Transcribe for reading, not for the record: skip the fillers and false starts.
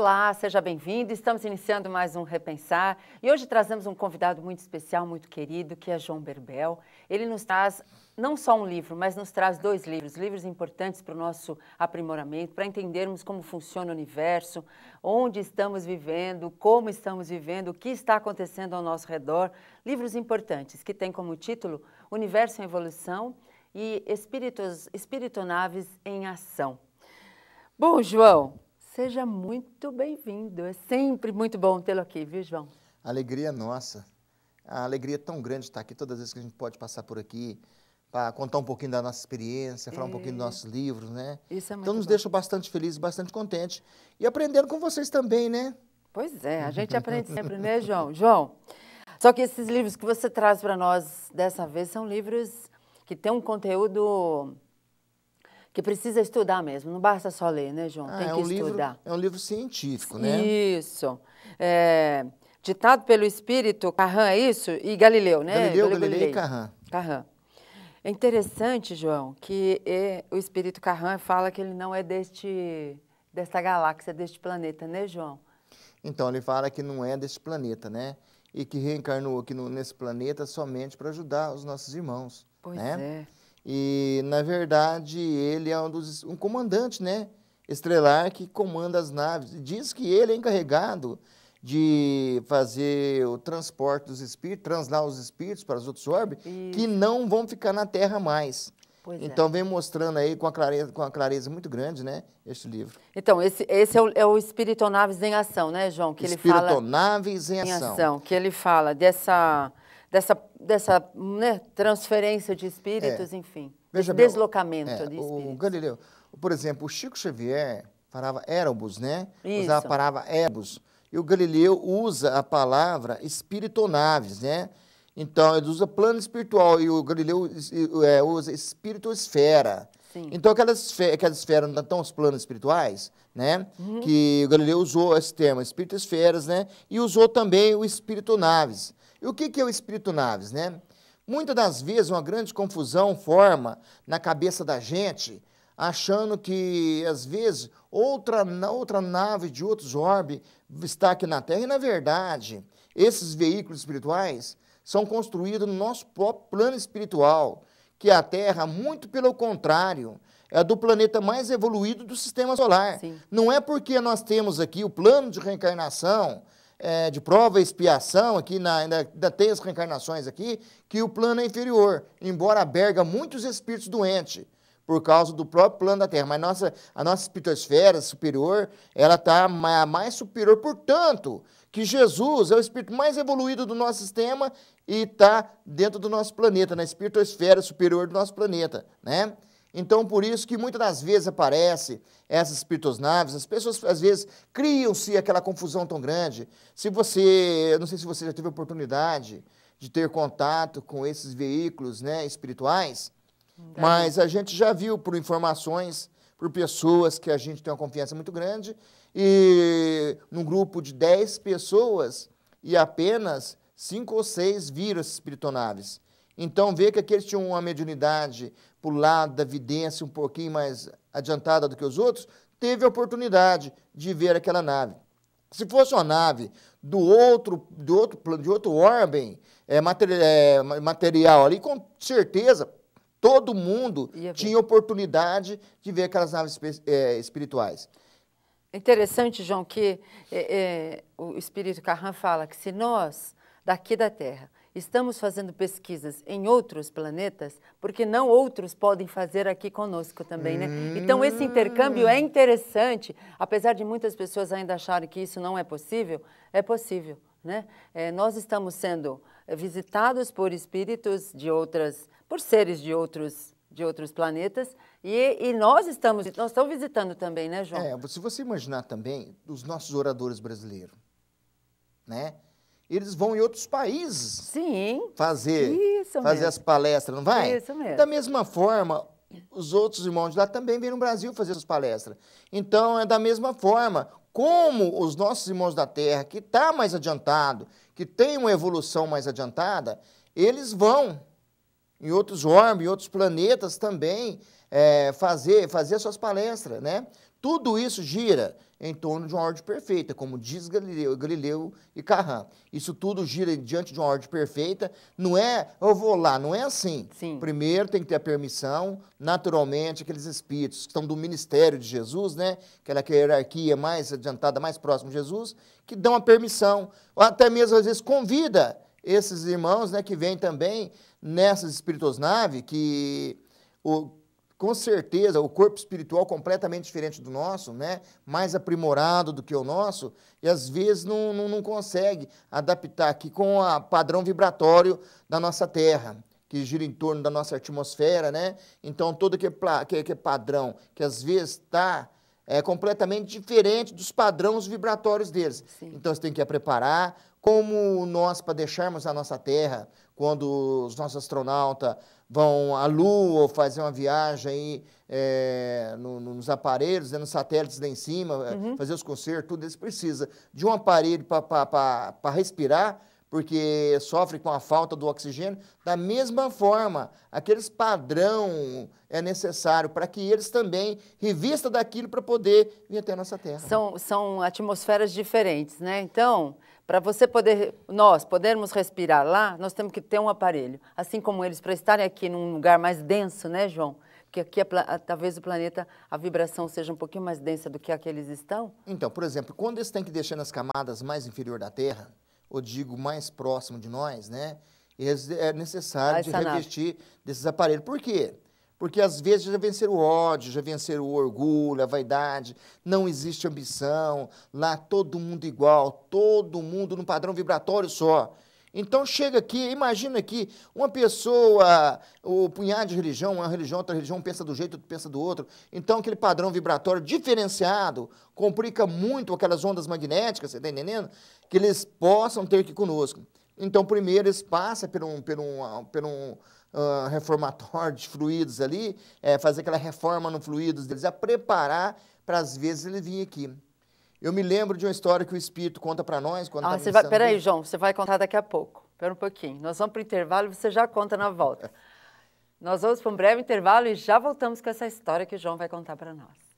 Olá, seja bem-vindo. Estamos iniciando mais um Repensar e hoje trazemos um convidado muito especial, muito querido, que é João Berbel. Ele nos traz não só um livro, mas nos traz dois livros importantes para o nosso aprimoramento, para entendermos como funciona o universo, onde estamos vivendo, como estamos vivendo, o que está acontecendo ao nosso redor. Livros importantes que têm como título Universo em Evolução e Espiritonaves em Ação. Bom, João, seja muito bem-vindo. É sempre muito bom tê-lo aqui, viu, João? Alegria nossa. A alegria é tão grande estar aqui todas as vezes que a gente pode passar por aqui para contar um pouquinho da nossa experiência, falar um pouquinho dos nossos livros, né? Isso é muito Então nos bom. deixa bastante felizes, bastante contentes. E aprendendo com vocês também, né? Pois é, a gente aprende sempre, né, João? João, só que esses livros que você traz para nós dessa vez são livros que têm um conteúdo que precisa estudar mesmo, não basta só ler, né, João? Tem que estudar. É um livro científico, né? Isso. Ditado pelo Espírito Carrã, é isso? E Galileu, né? Galileu e Carrã. Carrã. É interessante, João, que o Espírito Carrã fala que ele não é desta galáxia, deste planeta, né, João? Então, ele fala que não é deste planeta, né? E que reencarnou aqui nesse planeta somente para ajudar os nossos irmãos. Pois né? é. E, na verdade, ele é um comandante, né? Estelar que comanda as naves. Diz que ele é encarregado de fazer o transporte dos espíritos, translar os espíritos para os outros orbes, que não vão ficar na Terra mais. Pois então, é. vem mostrando aí com uma clareza muito grande, né, este livro. Então, esse é o Espiritonaves em Ação, né, João? Que ele fala Espiritonaves em Ação. Que ele fala dessa né, transferência de espíritos, enfim, Veja bem, deslocamento de espíritos. O Galileu, por exemplo, o Chico Xavier falava Erebus, né? Isso. Usava a palavra Erebus. E o Galileu usa a palavra espiritonaves, né? Então, ele usa plano espiritual e o Galileu usa espirituosfera. Sim. Então, aquelas esferas não estão os planos espirituais, né? Que o Galileu usou esse termo, espirituosferas, né? E usou também o espiritonaves. E o que é o espiritonaves, né? Muitas das vezes uma grande confusão forma na cabeça da gente, achando que, às vezes, outra nave de outros orbes está aqui na Terra. E, na verdade, esses veículos espirituais são construídos no nosso próprio plano espiritual, que a Terra, muito pelo contrário, é do planeta mais evoluído do Sistema Solar. Sim. Não é porque nós temos aqui o plano de reencarnação, de prova e expiação, aqui ainda tem as reencarnações aqui, que o plano é inferior, embora alberga muitos espíritos doentes, por causa do próprio plano da Terra. Mas a nossa espirituosfera superior, ela está mais superior, portanto, que Jesus é o espírito mais evoluído do nosso sistema e está dentro do nosso planeta, na espirituosfera superior do nosso planeta, né? Então, por isso que muitas das vezes aparece essas espiritonaves, as pessoas às vezes criam-se aquela confusão tão grande. Não sei se você já teve a oportunidade de ter contato com esses veículos, né, espirituais, mas a gente já viu por informações, por pessoas que a gente tem uma confiança muito grande, e num grupo de 10 pessoas, e apenas 5 ou 6 viram essas espiritonaves. Então, vê que aqueles tinham uma mediunidade para o lado da vidência um pouquinho mais adiantada do que os outros, teve a oportunidade de ver aquela nave. Se fosse uma nave de outro orbe material ali, com certeza todo mundo tinha oportunidade de ver aquelas naves espirituais. Interessante, João, que o Espírito Carrã fala que se nós, daqui da Terra, estamos fazendo pesquisas em outros planetas, porque não outros podem fazer aqui conosco também, né? Então, esse intercâmbio é interessante, apesar de muitas pessoas ainda acharem que isso não é possível, né? Nós estamos sendo visitados por espíritos por seres de outros planetas, e nós estamos visitando também, né, João? Se você imaginar também os nossos oradores brasileiros, né? Eles vão em outros países. Sim. fazer as palestras, não vai? Isso mesmo. Da mesma forma, os outros irmãos de lá também vêm no Brasil fazer suas palestras. Então, é da mesma forma, como os nossos irmãos da Terra, que está mais adiantado, que tem uma evolução mais adiantada, eles vão em outros orbes, em outros planetas também, fazer suas palestras, né? Tudo isso gira em torno de uma ordem perfeita, como diz Galileu e Carrã. Isso tudo gira diante de uma ordem perfeita. Não é, eu vou lá, não é assim. Sim. Primeiro tem que ter a permissão, naturalmente, aqueles espíritos que estão do ministério de Jesus, né? Aquela hierarquia mais adiantada, mais próxima de Jesus, que dão a permissão. Ou até mesmo, às vezes, convida esses irmãos, né, que vêm também nessas espirituosnaves, que com certeza, o corpo espiritual completamente diferente do nosso, né? Mais aprimorado do que o nosso, e às vezes não consegue adaptar aqui com o padrão vibratório da nossa Terra, que gira em torno da nossa atmosfera, né? Então, todo aquele padrão que às vezes está completamente diferente dos padrões vibratórios deles. Sim. Então, você tem que preparar, como nós, para deixarmos a nossa Terra, quando os nossos astronautas vão à Lua ou fazer uma viagem aí, nos aparelhos, nos satélites lá em cima, fazer os concertos, tudo isso precisa de um aparelho para respirar, porque sofre com a falta do oxigênio. Da mesma forma, aqueles padrão é necessário para que eles também revistam daquilo para poder vir até a nossa Terra. São atmosferas diferentes, né? Então, para nós podermos respirar lá, nós temos que ter um aparelho. Assim como eles, para estarem aqui num lugar mais denso, né, João? Porque aqui, talvez o planeta, a vibração seja um pouquinho mais densa do que aqui eles estão. Então, por exemplo, quando eles têm que deixar nas camadas mais inferiores da Terra, ou digo, mais próximo de nós, né? É necessário de revestir desses aparelhos. Por quê? Porque às vezes já venceram o ódio, já venceram o orgulho, a vaidade, não existe ambição, lá todo mundo igual, todo mundo num padrão vibratório só. Então chega aqui, imagina aqui, uma pessoa, o punhado de religião, uma religião, outra religião, pensa do jeito, outra pensa do outro. Então aquele padrão vibratório diferenciado complica muito aquelas ondas magnéticas, você está entendendo? Que eles possam ter aqui conosco. Então primeiro eles passam por um reformatório de fluidos ali, fazer aquela reforma no fluidos deles, a preparar para às vezes ele vir aqui. Eu me lembro de uma história que o Espírito conta para nós. Peraí, João, você vai contar daqui a pouco. Espera um pouquinho. Nós vamos para o intervalo e você já conta na volta. Nós vamos para um breve intervalo e já voltamos com essa história que o João vai contar para nós.